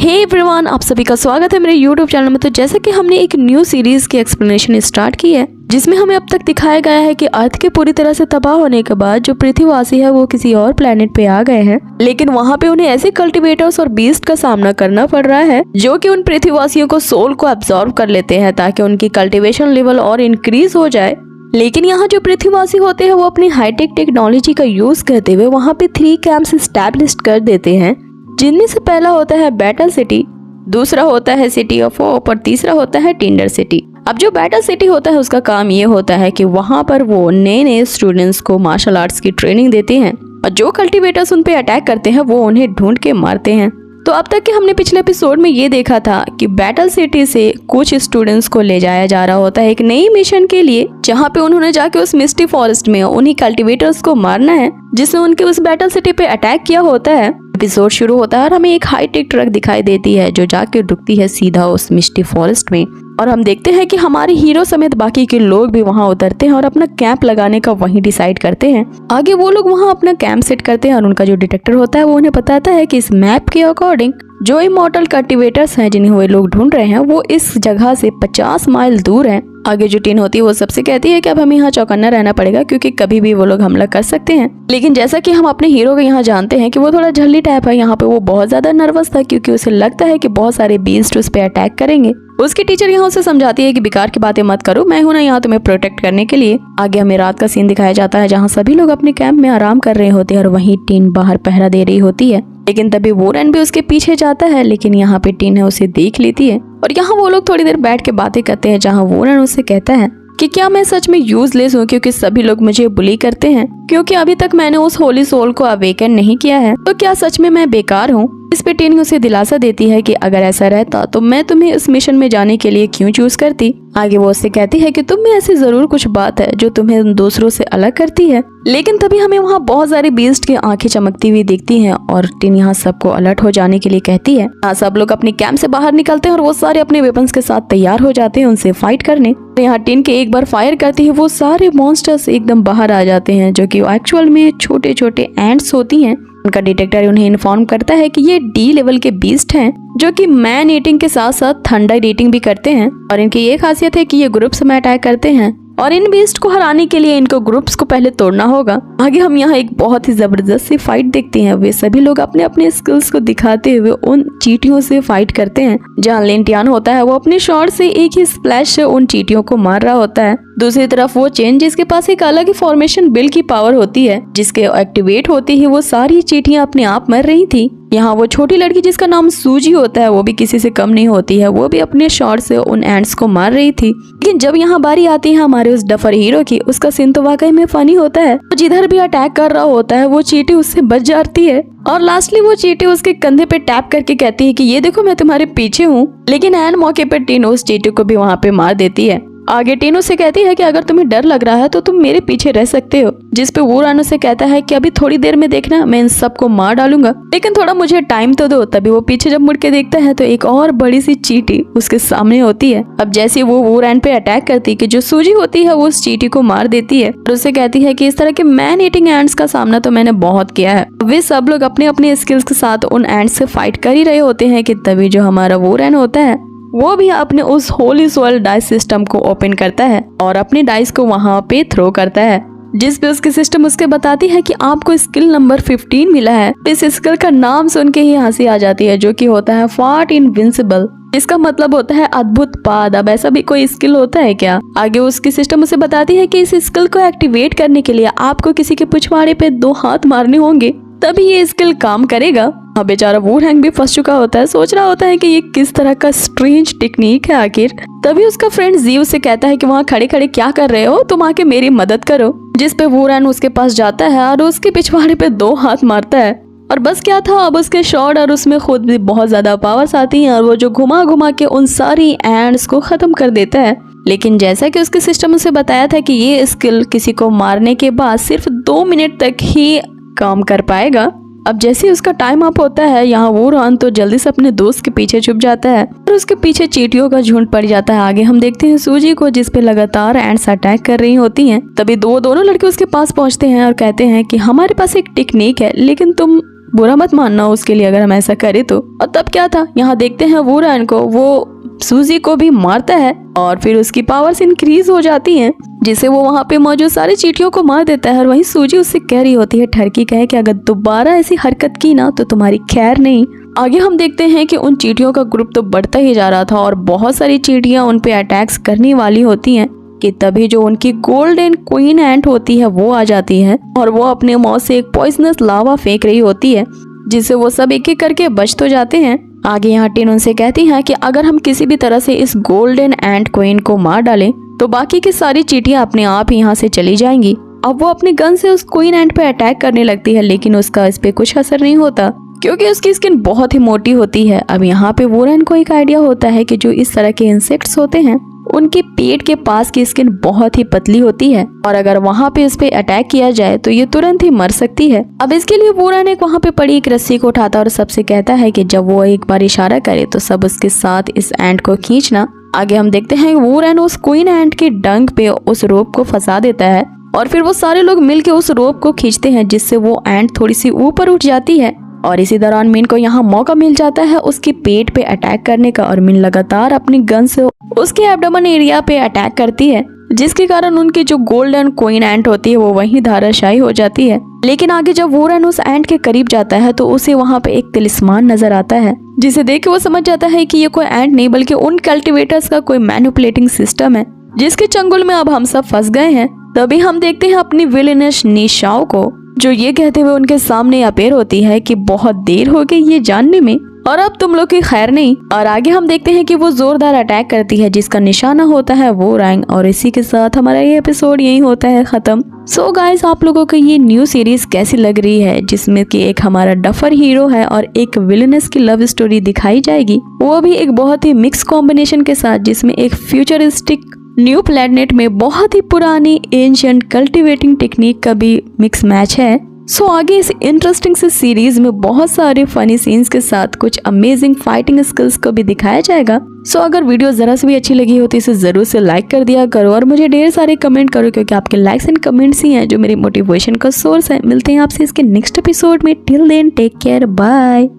Hey everyone, आप सभी का स्वागत है मेरे YouTube चैनल में। तो जैसा कि हमने एक न्यू सीरीज की एक्सप्लेनेशन स्टार्ट की है, जिसमें हमें अब तक दिखाया गया है कि अर्थ के पूरी तरह से तबाह होने के बाद जो पृथ्वीवासी है वो किसी और प्लेनेट पे आ गए हैं, लेकिन वहाँ पे उन्हें ऐसे कल्टीवेटर्स और बीस्ट का सामना करना पड़ रहा है जो कि उन पृथ्वीवासियों को सोल को एब्जॉर्ब कर लेते हैं ताकि उनकी कल्टीवेशन लेवल और इंक्रीज हो जाए। लेकिन यहाँ जो पृथ्वीवासी होते हैं वो अपनी हाईटेक टेक्नोलॉजी का यूज करते हुए वहाँ पे 3 कैंप्स एस्टैब्लिश कर देते हैं, जिनमें से पहला होता है बैटल सिटी, दूसरा होता है सिटी ऑफ होप और तीसरा होता है टिंडर सिटी। अब जो बैटल सिटी होता है उसका काम ये होता है कि वहाँ पर वो नए नए स्टूडेंट्स को मार्शल आर्ट्स की ट्रेनिंग देते हैं और जो कल्टीवेटर्स उन पे अटैक करते हैं वो उन्हें ढूंढ के मारते हैं। तो अब तक के हमने पिछले एपिसोड में ये देखा था कि बैटल सिटी से कुछ स्टूडेंट्स को ले जाया जा रहा होता है एक नई मिशन के लिए, जहाँ पे उन्होंने जाके उस मिस्टी फॉरेस्ट में उन्हीं कल्टीवेटर्स को मारना है जिसने उनके उस बैटल सिटी पे अटैक किया होता है। एपिसोड शुरू होता है और हमें एक हाईटेक ट्रक दिखाई देती है जो जाके रुकती है सीधा उस मिस्टी फॉरेस्ट में, और हम देखते हैं कि हमारे हीरो समेत बाकी के लोग भी वहां उतरते हैं और अपना कैंप लगाने का वहीं डिसाइड करते हैं। आगे वो लोग वहां अपना कैंप सेट करते हैं और उनका जो डिटेक्टर होता है वो उन्हें बताता है कि इस मैप के अकॉर्डिंग जो इमॉर्टल कल्टीवेटर्स हैं जिन्हें वो लोग ढूंढ रहे हैं वो इस जगह से 50 माइल दूर हैं। आगे जो टीन होती है वो सबसे कहती है कि अब हमें यहाँ चौकन्ना रहना पड़ेगा क्योंकि कभी भी वो लोग हमला कर सकते हैं। लेकिन जैसा कि हम अपने हीरो को यहाँ जानते हैं कि वो थोड़ा झल्ली टाइप है, यहाँ पे वो बहुत ज्यादा नर्वस था क्योंकि उसे लगता है कि बहुत सारे बीस्ट उस पे अटैक करेंगे। उसकी टीचर यहाँ उसे समझाती है कि बेकार की बातें मत करो, मैं हूं ना यहाँ तुम्हें प्रोटेक्ट करने के लिए। आगे हमें रात का सीन दिखाया जाता है जहाँ सभी लोग अपने कैंप में आराम कर रहे होते हैं और वहीं टीन बाहर पहरा दे रही होती है। लेकिन तभी वोरेन भी उसके पीछे जाता है, लेकिन यहाँ पे टीन है उसे देख लेती है और यहाँ वो लोग थोड़ी देर बैठ के बातें करते हैं, जहाँ वोरेन उससे कहता है कि क्या मैं सच में यूजलेस हूँ क्योंकि सभी लोग मुझे बुली करते हैं, क्योंकि अभी तक मैंने उस होली सोल को अवेकन नहीं किया है, तो क्या सच में मैं बेकार हूँ। इस पे टीन उसे दिलासा देती है कि अगर ऐसा रहता तो मैं तुम्हें इस मिशन में जाने के लिए क्यों चूज करती। आगे वो उससे कहती है कि तुम में ऐसी जरूर कुछ बात है जो तुम्हें उन दूसरों से अलग करती है। लेकिन तभी हमें वहाँ बहुत सारी बीस्ट की आंखें चमकती हुई दिखती हैं और टीन यहाँ सबको अलर्ट हो जाने के लिए कहती है। सब लोग अपने कैंप से बाहर निकलते हैं और वो सारे अपने वेपन्स के साथ तैयार हो जाते हैं उनसे फाइट करने। यहाँ टीन के एक बार फायर करती है वो सारे मॉन्स्टर्स एकदम बाहर आ जाते हैं जो कि एक्चुअल में छोटे छोटे एंट्स होती हैं। उनका डिटेक्टर उन्हें इन्फॉर्म करता है कि ये डी लेवल के बीस्ट हैं जो कि मैन ईटिंग के साथ साथ थंडर ईटिंग भी करते हैं, और इनकी ये खासियत है कि ये ग्रुप्स में अटैक करते हैं और इन बीस्ट को हराने के लिए इनको ग्रुप्स को पहले तोड़ना होगा। आगे हम यहाँ एक बहुत ही जबरदस्त सी फाइट देखते हैं। वे सभी लोग अपने अपने स्किल्स को दिखाते हुए उन चींटियों से फाइट करते हैं, जहाँ लेंटियान होता है वो अपने शॉट से एक ही स्प्लैश से उन चींटियों को मार रहा होता है। दूसरी तरफ वो चेन जिसके पास एक अलग ही फॉर्मेशन बिल की पावर होती है, जिसके एक्टिवेट होते ही वो सारी चींटियां अपने आप मर रही थी। यहाँ वो छोटी लड़की जिसका नाम सूजी होता है वो भी किसी से कम नहीं होती है, वो भी अपने शॉट से उन एंट्स को मार रही थी। लेकिन जब यहाँ बारी आती है हमारे उस डफर हीरो की, उसका सीन तो वाकई में फनी होता है। वो जिधर भी अटैक कर रहा होता है वो चींटी उससे बच जाती है और लास्टली वो चींटी उसके कंधे पे टैप करके कहती है कि ये देखो मैं तुम्हारे पीछे हूँ। लेकिन एन मौके पर टीनो उस चींटी को भी वहाँ पे मार देती है। आगे टीनो से कहती है कि अगर तुम्हें डर लग रहा है तो तुम मेरे पीछे रह सकते हो, जिस पे वो रानो से कहता है कि अभी थोड़ी देर में देखना मैं इन सबको मार डालूंगा, लेकिन थोड़ा मुझे टाइम तो दो। तभी वो पीछे जब मुड़ के देखता है तो एक और बड़ी सी चींटी उसके सामने होती है। अब जैसे वो रैन पे अटैक करती है कि जो सूजी होती है वो उस चींटी को मार देती है और उससे कहती है कि इस तरह के मैन ईटिंग एंट्स का सामना तो मैंने बहुत किया है। वे सब लोग अपने अपने स्किल्स के साथ उन एंट्स से फाइट कर ही रहे होते हैं कि तभी जो हमारा वो रैन होता है वो भी अपने उस होली सोल डाइस सिस्टम को ओपन करता है और अपने डाइस को वहां पे थ्रो करता है, जिस पे उसकी सिस्टम उसके बताती है कि आपको स्किल नंबर 15 मिला है। इस स्किल का नाम सुन के ही हंसी आ जाती है जो कि होता है फार्ट इनविंसिबल, इसका मतलब होता है अद्भुत पाद। अब ऐसा भी कोई स्किल होता है क्या? आगे उसकी सिस्टम उसे बताती है कि इस स्किल को एक्टिवेट करने के लिए आपको किसी के पिछवाड़े पे 2 हाथ मारने होंगे तभी ये स्किल काम करेगा। हाँ, बेचारा वूरहैंग भी फंस चुका होता है, सोच रहा होता है कि ये किस तरह का स्ट्रेंज टेक्निक है आखिर। तभी उसका फ्रेंड जी उसे कहता है कि वहाँ खड़े खड़े क्या कर रहे हो, तुम आके मेरी मदद करो। जिस पे वूरहैंग उसके पास जाता है और उसके पिछवाड़े पे 2 हाथ मारता है और बस क्या था, अब उसके शॉट और उसमें खुद भी बहुत ज्यादा पावर्स आती हैं और वो जो घुमा घुमा के उन सारी एंड्स को खत्म कर देता है। लेकिन जैसा कि उसके सिस्टम उसे बताया था कि ये स्किल किसी को मारने के बाद सिर्फ 2 मिनट तक ही काम कर पाएगा। अब जैसे ही उसका टाइम अप होता है यहाँ वो रॉन तो जल्दी से अपने दोस्त के पीछे छुप जाता है और उसके पीछे चींटियों का झुंड पड़ जाता है। आगे हम देखते हैं सूजी को जिस पे लगातार एंड्स अटैक कर रही होती हैं। तभी दोनों लड़के उसके पास पहुंचते हैं और कहते हैं कि हमारे पास एक टेक्निक है, लेकिन तुम बुरा मत मानना उसके लिए अगर हम ऐसा करें तो। और तब क्या था, यहाँ देखते हैं वुरन को, वो सूजी को भी मारता है और फिर उसकी पावर्स इंक्रीज हो जाती हैं, जिससे वो वहाँ पे मौजूद सारी चींटियों को मार देता है। और वहीं सूजी उससे कह रही होती है, ठरकी कहे कि अगर दोबारा ऐसी हरकत की ना तो तुम्हारी खैर नहीं। आगे हम देखते हैं कि उन चींटियों का ग्रुप तो बढ़ता ही जा रहा था और बहुत सारी चींटियां उन पे अटैक्स करने वाली होती हैं कि तभी जो उनकी गोल्डन क्वीन एंट होती है वो आ जाती है और वो अपने मौत से एक पॉइजनस लावा फेंक रही होती है, जिससे वो सब एक एक करके बच तो जाते हैं। आगे यहाँ टिन उनसे कहती है कि अगर हम किसी भी तरह से इस गोल्डन एंट क्वीन को मार डालें तो बाकी की सारी चींटियां अपने आप ही यहाँ से चली जाएंगी। अब वो अपने गन से उस क्वीन एंट पे अटैक करने लगती है, लेकिन उसका इस पे कुछ असर नहीं होता क्योंकि उसकी स्किन बहुत ही मोटी होती है। अब यहाँ पे वुरन को एक आइडिया होता है कि जो इस तरह के इंसेक्ट्स होते हैं उनके पेट के पास की स्किन बहुत ही पतली होती है और अगर वहाँ पे इस पे अटैक किया जाए तो ये तुरंत ही मर सकती है। अब इसके लिए वुरन एक वहाँ पे पड़ी एक रस्सी को उठाता और सबसे कहता है कि जब वो एक बार इशारा करे तो सब उसके साथ इस एंट को खींचना। आगे हम देखते हैं वुरन उस क्वीन एंट के डंक पे उस रोप को फंसा देता है और फिर वो सारे लोग मिलके उस रोप को खींचते हैं, जिससे वो एंट थोड़ी सी ऊपर उठ जाती है। और इसी दौरान मिन को यहाँ मौका मिल जाता है उसके पेट पे अटैक करने का और मिन लगातार अपनी गन से उसके एब्डोमेन एरिया पे अटैक करती है, जिसके कारण उनकी जो गोल्डन क्वीन एंट होती है वो वहीं धाराशायी हो जाती है। लेकिन आगे जब वुरन उस एंट के करीब जाता है तो उसे वहाँ पे एक तिलिस्मान नजर आता है, जिसे देख के वो समझ जाता है कि ये कोई एंट नहीं बल्कि उन कल्टिवेटर्स का कोई मैनिपुलेटिंग सिस्टम है, जिसके चंगुल में अब हम सब फंस गए हैं। तभी हम देखते हैं अपनी विलेनिश निशाओ को, जो ये कहते हुए उनके सामने अपेयर होती है कि बहुत देर हो गई ये जानने में और अब तुम लोग की खैर नहीं। और आगे हम देखते हैं कि वो जोरदार अटैक करती है जिसका निशाना होता है वो रैंग। और इसी के साथ हमारा ये एपिसोड यही होता है खत्म। सो गाइस, आप लोगों को ये न्यू सीरीज कैसी लग रही है, जिसमें कि एक हमारा डफर हीरो है और एक विलेनस की लव स्टोरी दिखाई जाएगी, वो भी एक बहुत ही मिक्स कॉम्बिनेशन के साथ, जिसमें एक फ्यूचरिस्टिक न्यू प्लेनेट में बहुत ही पुरानी एंशिएंट कल्टीवेटिंग टेक्निक का भी मिक्स मैच है। सो आगे इस इंटरेस्टिंग से सीरीज में बहुत सारे फनी सीन्स के साथ कुछ अमेजिंग फाइटिंग स्किल्स को भी दिखाया जाएगा। सो अगर वीडियो जरा से भी अच्छी लगी हो तो इसे जरूर से लाइक कर दिया करो और मुझे ढेर सारे कमेंट करो, क्योंकि आपके लाइक्स एंड कमेंट्स ही हैं जो मेरी मोटिवेशन का सोर्स है। मिलते हैं आपसे इसके नेक्स्ट एपिसोड में। Till then take care, bye.